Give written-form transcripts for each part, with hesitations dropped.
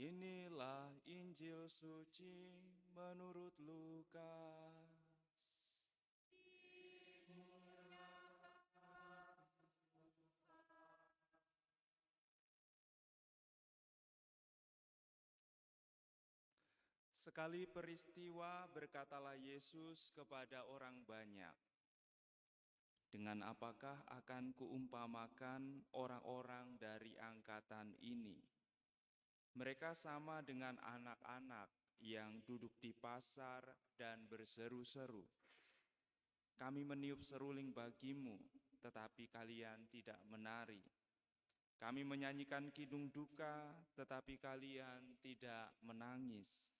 Inilah Injil suci menurut Lukas. Sekali peristiwa berkatalah Yesus kepada orang banyak, "Dengan apakah akan kuumpamakan orang-orang dari angkatan ini? Mereka sama dengan anak-anak yang duduk di pasar dan berseru-seru, 'Kami meniup seruling bagimu, tetapi kalian tidak menari. Kami menyanyikan kidung duka, tetapi kalian tidak menangis.'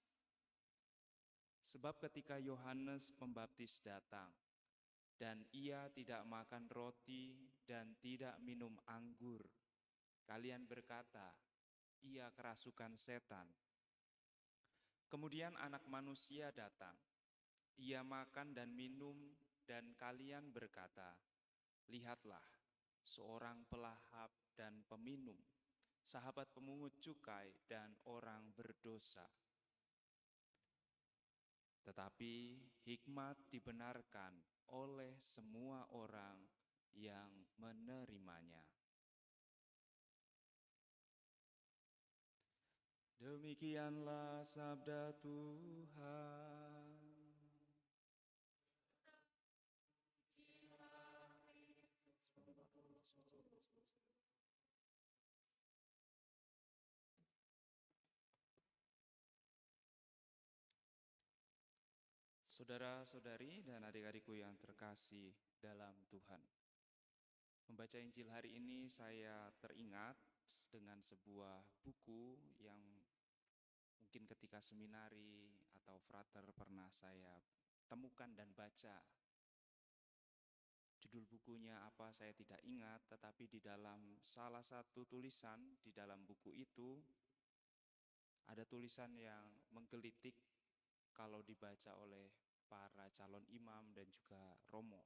Sebab ketika Yohanes Pembaptis datang, dan ia tidak makan roti dan tidak minum anggur, kalian berkata, 'Ia kerasukan setan.' Kemudian Anak Manusia datang, ia makan dan minum, dan kalian berkata, 'Lihatlah, seorang pelahap dan peminum, sahabat pemungut cukai dan orang berdosa.' Tetapi hikmat dibenarkan oleh semua orang yang menerimanya." Demikianlah sabda Tuhan. Saudara-saudari dan adik-adikku yang terkasih dalam Tuhan, membaca Injil hari ini saya teringat dengan sebuah buku yang mungkin ketika seminari atau frater pernah saya temukan dan baca. Judul bukunya apa saya tidak ingat, tetapi di dalam salah satu tulisan di dalam buku itu ada tulisan yang menggelitik kalau dibaca oleh para calon imam dan juga romo.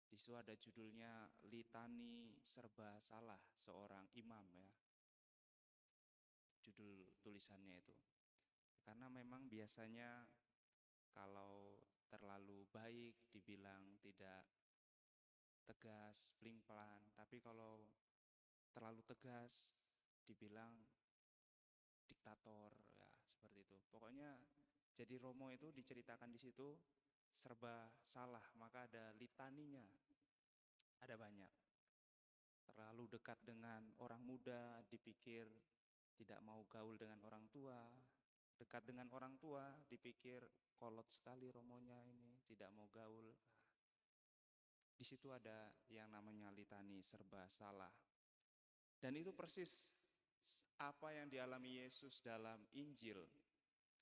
Di situ ada judulnya Litani Serba Salah Seorang Imam, ya. Judul tulisannya itu. Karena memang biasanya kalau terlalu baik dibilang tidak tegas, pelin-pelan, tapi kalau terlalu tegas dibilang diktator, ya seperti itu. Pokoknya jadi Romo itu diceritakan di situ serba salah, maka ada litaninya, ada banyak. Terlalu dekat dengan orang muda, dipikir tidak mau gaul dengan orang tua. Dekat dengan orang tua, dipikir kolot sekali romonya ini, tidak mau gaul. Di situ ada yang namanya litani serba salah. Dan itu persis apa yang dialami Yesus dalam Injil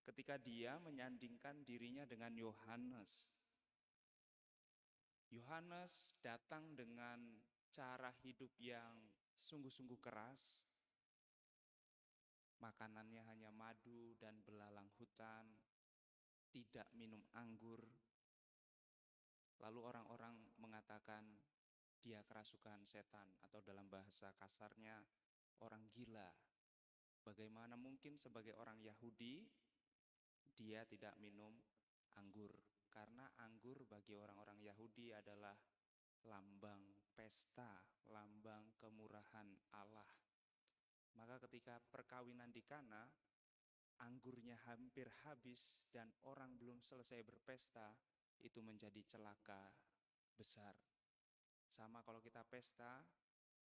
ketika dia menyandingkan dirinya dengan Yohanes. Yohanes datang dengan cara hidup yang sungguh-sungguh keras. Makanannya hanya madu dan belalang hutan, tidak minum anggur. Lalu orang-orang mengatakan dia kerasukan setan, atau dalam bahasa kasarnya orang gila. Bagaimana mungkin sebagai orang Yahudi dia tidak minum anggur? Karena anggur bagi orang-orang Yahudi adalah lambang pesta, lambang kemurahan Allah. Maka ketika perkawinan di Kana, anggurnya hampir habis dan orang belum selesai berpesta, itu menjadi celaka besar. Sama kalau kita pesta,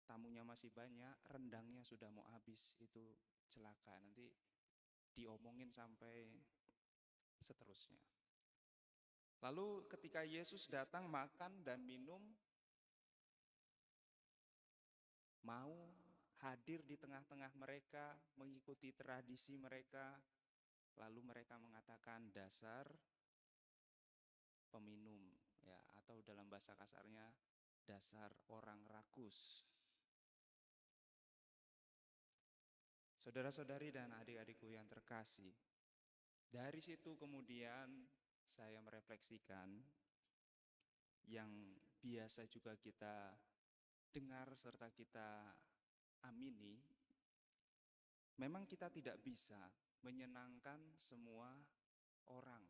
tamunya masih banyak, rendangnya sudah mau habis, itu celaka. Nanti diomongin sampai seterusnya. Lalu ketika Yesus datang makan dan minum, mau hadir di tengah-tengah mereka, mengikuti tradisi mereka, lalu mereka mengatakan dasar peminum, ya, atau dalam bahasa kasarnya dasar orang rakus. Saudara-saudari dan adik-adikku yang terkasih, dari situ kemudian saya merefleksikan yang biasa juga kita dengar serta kita amini, Memang kita tidak bisa menyenangkan semua orang.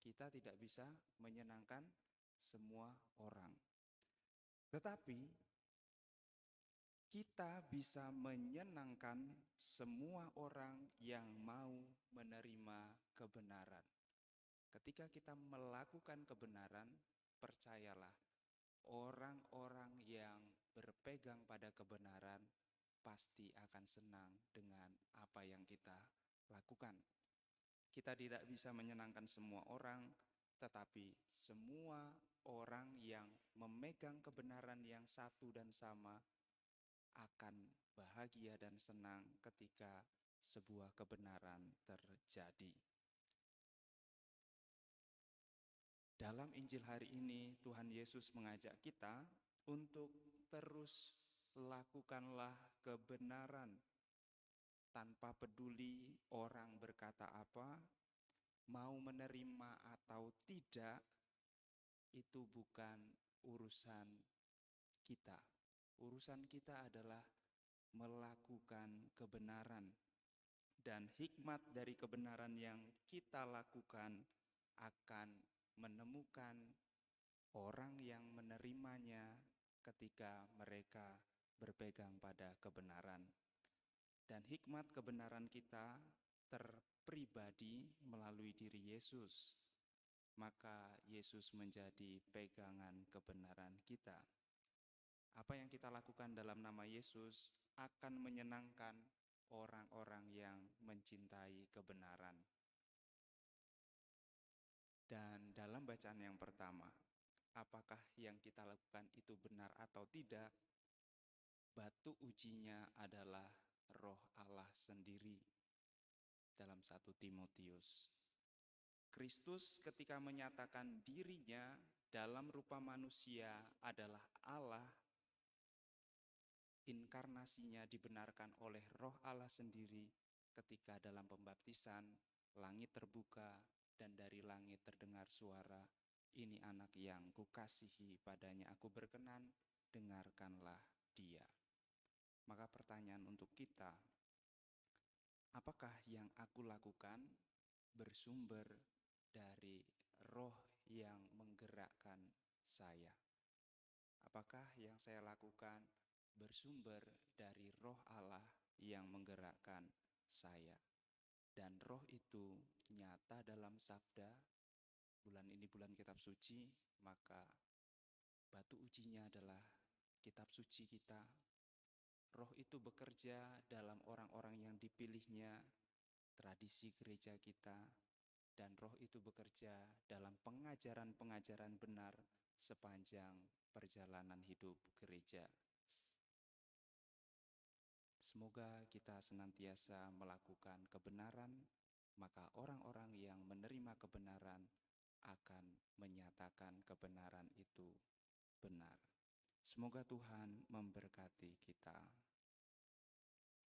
Kita tidak bisa menyenangkan semua orang. Tetapi kita bisa menyenangkan semua orang yang mau menerima kebenaran. Ketika kita melakukan kebenaran, percayalah, orang-orang yang berpegang pada kebenaran pasti akan senang dengan apa yang kita lakukan. Kita tidak bisa menyenangkan semua orang, tetapi semua orang yang memegang kebenaran yang satu dan sama akan bahagia dan senang ketika sebuah kebenaran terjadi. Dalam Injil hari ini, Tuhan Yesus mengajak kita untuk terus lakukanlah kebenaran tanpa peduli orang berkata apa, mau menerima atau tidak, itu bukan urusan kita. Urusan kita adalah melakukan kebenaran. Dan hikmat dari kebenaran yang kita lakukan akan menemukan orang yang menerimanya ketika mereka berpegang pada kebenaran. Dan hikmat kebenaran kita terpribadi melalui diri Yesus. Maka Yesus menjadi pegangan kebenaran kita. Apa yang kita lakukan dalam nama Yesus akan menyenangkan orang-orang yang mencintai kebenaran. Dan dalam bacaan yang pertama, apakah yang kita lakukan itu benar atau tidak, batu ujinya adalah Roh Allah sendiri. Dalam 1 Timotius, Kristus ketika menyatakan dirinya dalam rupa manusia adalah Allah, inkarnasinya dibenarkan oleh Roh Allah sendiri ketika dalam pembaptisan langit terbuka dan dari langit terdengar suara, "Ini anak yang kukasihi, padanya aku berkenan, dengarkanlah dia." Maka pertanyaan untuk kita, apakah yang aku lakukan bersumber dari Roh yang menggerakkan saya? Apakah yang saya lakukan bersumber dari Roh Allah yang menggerakkan saya? Dan Roh itu nyata dalam sabda, bulan ini bulan kitab suci, maka batu ujinya adalah kitab suci kita. Roh itu bekerja dalam orang-orang yang dipilihnya, tradisi gereja kita, dan Roh itu bekerja dalam pengajaran-pengajaran benar sepanjang perjalanan hidup gereja. Semoga kita senantiasa melakukan kebenaran, maka orang-orang yang menerima kebenaran akan menyatakan kebenaran itu benar. Semoga Tuhan memberkati kita.